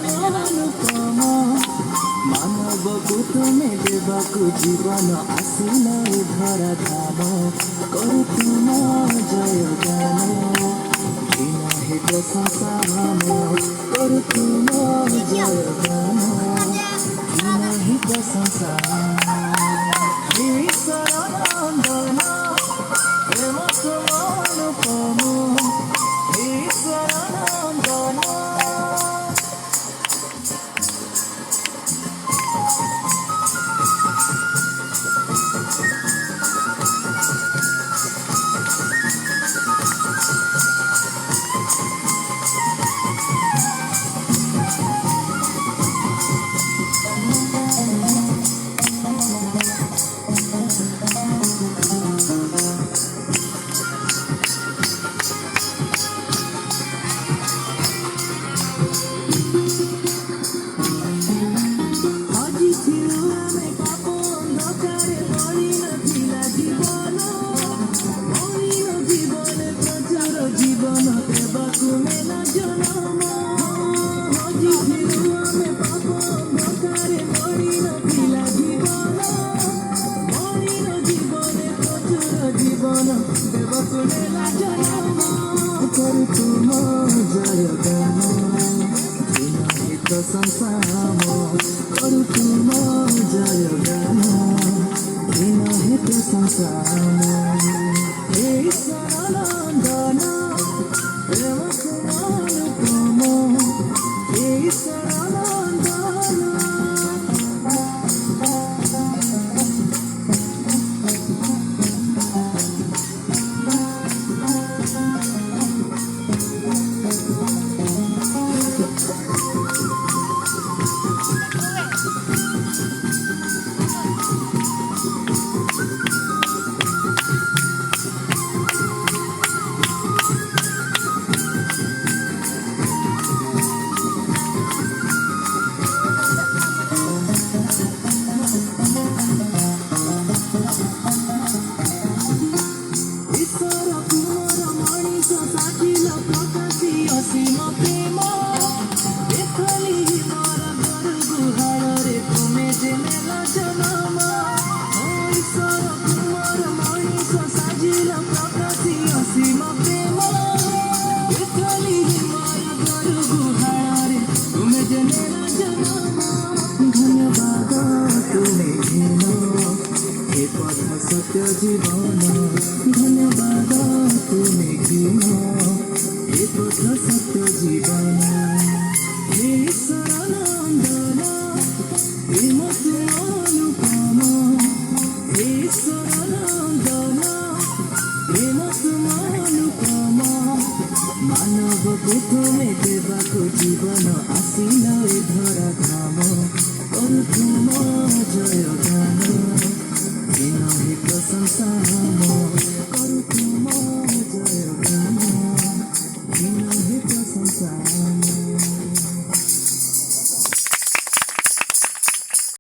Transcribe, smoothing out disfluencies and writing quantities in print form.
अनुपम मानवको तुमे देवको जीवन आसिल धरा धाम करू तुम जय गान हे प्रशंसा करू तुम जय गान हे प्रशंसा हे ईश्वरनंदन प्रेम तुम अनुपम हे ईश्वरनंदन जीवन देवको नेला जन्म करू तुम जय गान हे प्रशंसा करू तुम जय गान हे प्रशंसा हे ईश्वरनंदन प्रेम तुम अनुपम हे ईश्वरनंदन सत्य जीवन धन्यवाद तुम्हें घृण हे पथ सत्य जीवन हे ईश्वरनंदन प्रेम तुम अनुपम हे ईश्वरनंदन प्रेम तुम अनुपम मानवको तुमे देवको जीवन आसिल धरा धाम करू तुम जय गान हे प्रशंसा करू तुम जय गान हे प्रशंसा